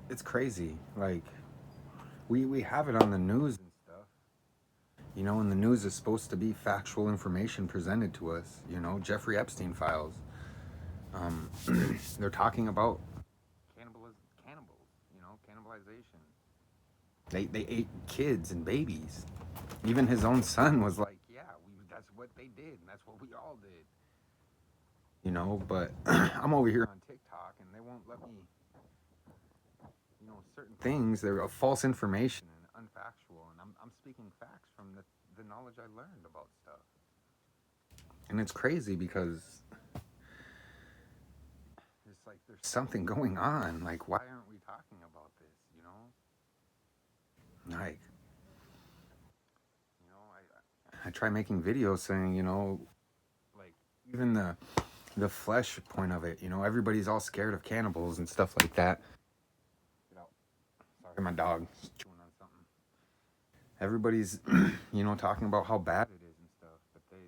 it's crazy. Like we have it on the news and stuff. And the news is supposed to be factual information presented to us. Jeffrey Epstein files. Um, they're talking about cannibals. Cannibalization. They ate kids and babies. Even his own son was like, "Yeah, that's what they did, and that's what we all did." But I'm over here on TikTok, and they won't let me. Certain things they're false information and unfactual, and I'm speaking facts from the knowledge I learned about stuff. And it's crazy because it's like there's something going on. Like, why aren't we talking about this? Like, I try making videos saying, like even the flesh point of it. Everybody's all scared of cannibals and stuff like that. Sorry, my dog is chewing on something. Everybody's, talking about how bad it is and stuff, but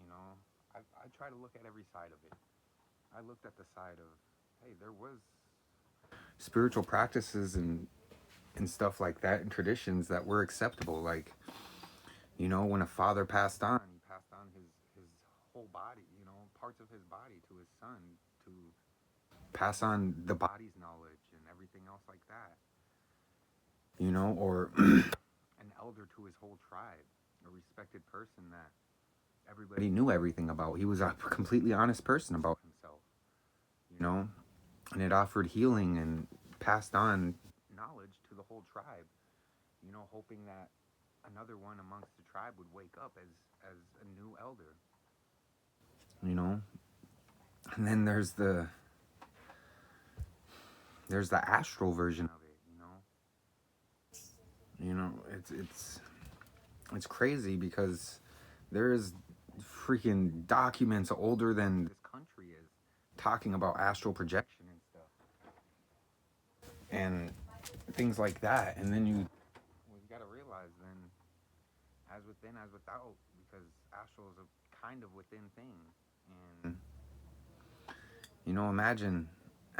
you know, I try to look at every side of it. I looked at the side of, hey, there was spiritual practices and stuff like that and traditions that were acceptable. Like, when a father passed on, he passed on his whole body, parts of his body to his son to pass on the body's knowledge and everything else like that. Or an elder to his whole tribe, a respected person that everybody knew everything about. He was a completely honest person about himself, you know, and it offered healing and passed on knowledge to the whole tribe, hoping that another one amongst the tribe would wake up as a new elder, you know. And then there's the astral version of it, it's crazy because there's freaking documents older than this country is talking about astral projection and stuff and things like that. And then you got to realize then, as within as without, because astral is a kind of within thing. And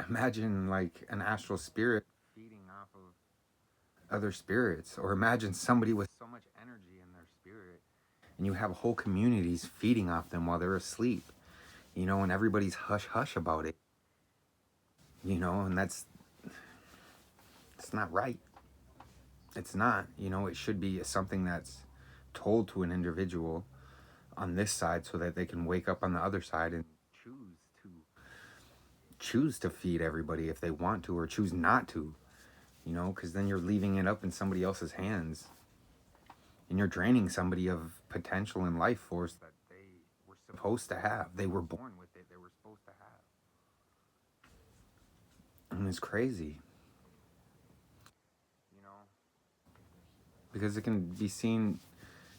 imagine like an astral spirit feeding off of other spirits, or imagine somebody with so much energy in their spirit and you have whole communities feeding off them while they're asleep, and everybody's hush hush about it, and it's not right. It's not. It should be something that's told to an individual on this side so that they can wake up on the other side and choose to feed everybody if they want to, or choose not to, because then you're leaving it up in somebody else's hands and you're draining somebody of potential and life force that they were supposed to have. They were born with it. They were supposed to have. And it's crazy, because it can be seen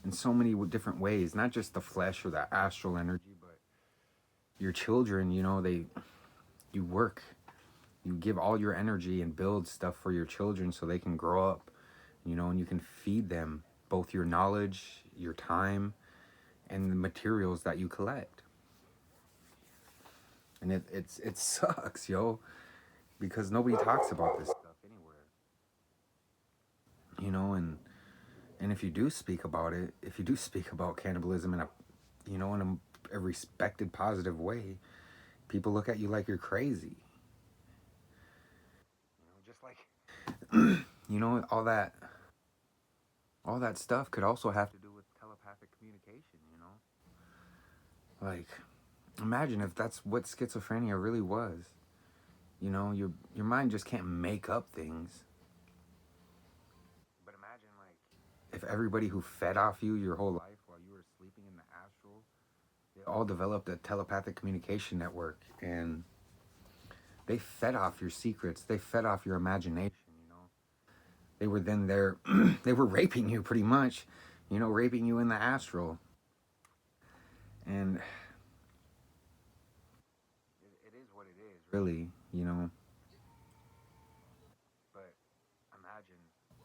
in so many different ways, not just the flesh or the astral energy, but your children, you work, you give all your energy and build stuff for your children so they can grow up, and you can feed them both your knowledge, your time, and the materials that you collect. And it sucks, yo, because nobody talks about this stuff anywhere, and if you do speak about it, if you do speak about cannibalism in a respected, positive way, people look at you like you're crazy. Just like all that stuff could also have to do with telepathic communication. Like, imagine if that's what schizophrenia really was. Your mind just can't make up things. But imagine, like, if everybody who fed off you your whole life while you were sleeping in the astral, they all developed a telepathic communication network, and they fed off your secrets. They fed off your imagination. They were then there. They were raping you pretty much, raping you in the astral. And it is what it is, really, But imagine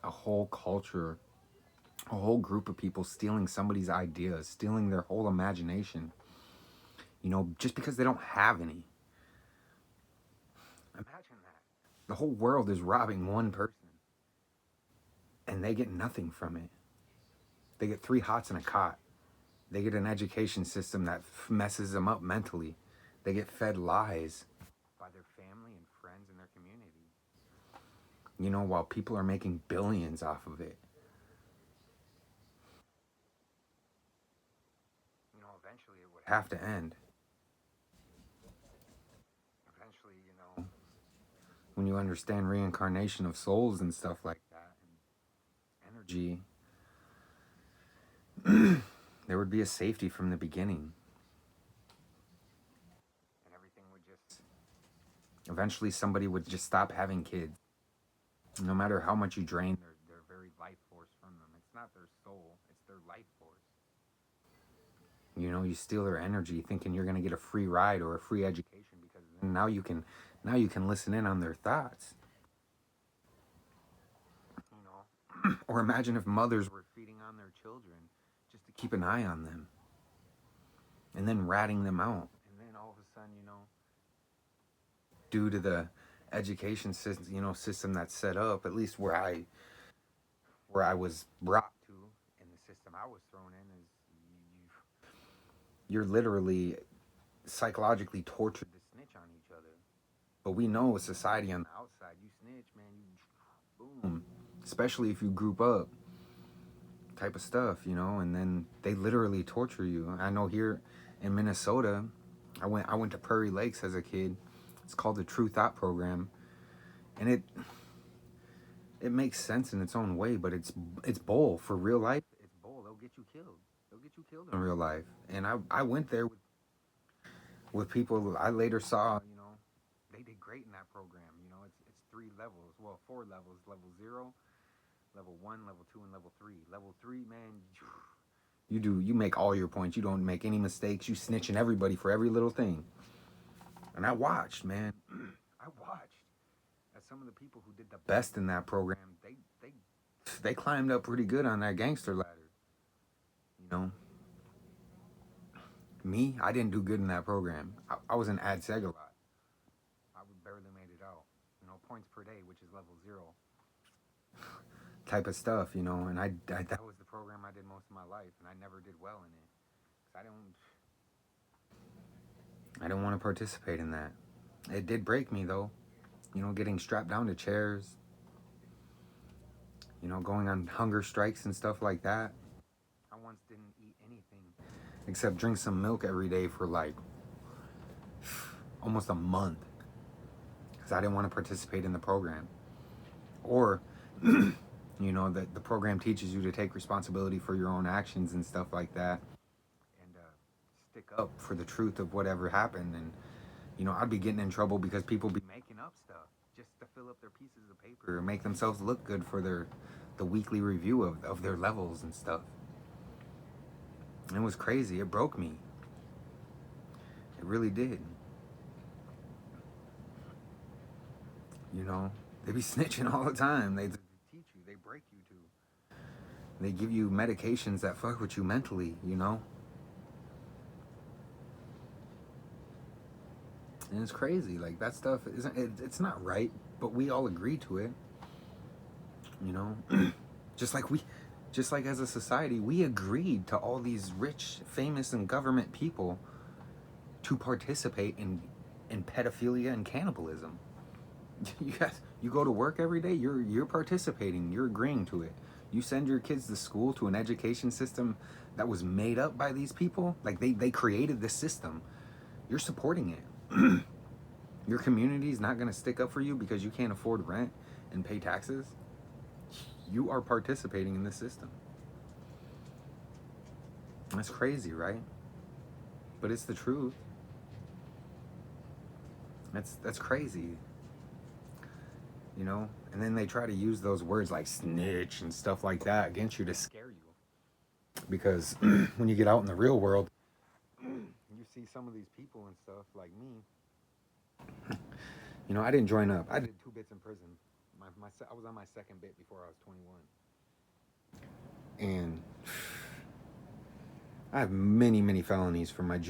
a whole culture, a whole group of people stealing somebody's ideas, stealing their whole imagination, just because they don't have any. Imagine that. The whole world is robbing one person, and they get nothing from it. They get 3 hots and a cot. They get an education system that messes them up mentally. They get fed lies by their family and friends in their community. You know, while people are making billions off of it. You know, eventually it would have to end. Eventually, you know, when you understand reincarnation of souls and stuff like that, and energy, there would be a safety from the beginning. And everything would just, eventually somebody would just stop having kids. No matter how much you drain their very life force from them. It's not their soul, it's their life force. You know, you steal their energy thinking you're gonna get a free ride or a free education because now you can listen in on their thoughts. You know. Or imagine if mothers were feeding on their children just to keep an eye on them. And then ratting them out. And then all of a sudden, you know, due to the education system, system that's set up, at least where I was brought to, in the system I was thrown in, is you're literally psychologically tortured to snitch on each other. But we know a society on the outside, you snitch, man, you boom. Especially if you group up, type of stuff, and then they literally torture you. I know here in Minnesota, I went to Prairie Lakes as a kid. It's called the True Thought Program, and it makes sense in its own way, but it's bull for real life. It's bull. They'll get you killed. They'll get you killed in real life. And I went there with people I later saw. They did great in that program. It's 3 levels. Well, 4 levels. Level 0, level 1, level 2, and level 3. Level 3, man, you make all your points. You don't make any mistakes. You snitching everybody for every little thing. And I watched, man. I watched as some of the people who did the best in that program, they climbed up pretty good on that gangster ladder. You know, me, I didn't do good in that program. I was an ad seg a lot. I would barely made it out. Points per day, which is level 0 type of stuff. And I that was the program I did most of my life, and I never did well in it. 'Cause I didn't want to participate in that. It did break me though. Getting strapped down to chairs. Going on hunger strikes and stuff like that. I once didn't eat anything except drink some milk every day for like almost a month because I didn't want to participate in the program. Or, that the program teaches you to take responsibility for your own actions and stuff like that, and stick up for the truth of whatever happened. And I'd be getting in trouble because people be making up stuff just to fill up their pieces of paper and make themselves look good for the weekly review of their levels and stuff. And it was crazy. It broke me. It really did. They be snitching all the time. They teach you. They break you too. They give you medications that fuck with you mentally, And it's crazy. Like, that stuff it's not right, but we all agree to it. just like as a society, we agreed to all these rich, famous, and government people to participate in pedophilia and cannibalism. You go to work every day, you're participating, you're agreeing to it. You send your kids to school, to an education system that was made up by these people. Like, they created this system. You're supporting it. Your community is not going to stick up for you because you can't afford rent and pay taxes. You are participating in this system. That's crazy, right? But it's the truth. That's crazy. And then they try to use those words like snitch and stuff like that against you to scare you. Because when you get out in the real world, you see some of these people and stuff like me. I didn't join up. I did 2 bits in prison. I was on my 2nd bit before I was 21. And I have many, many felonies from my juvenile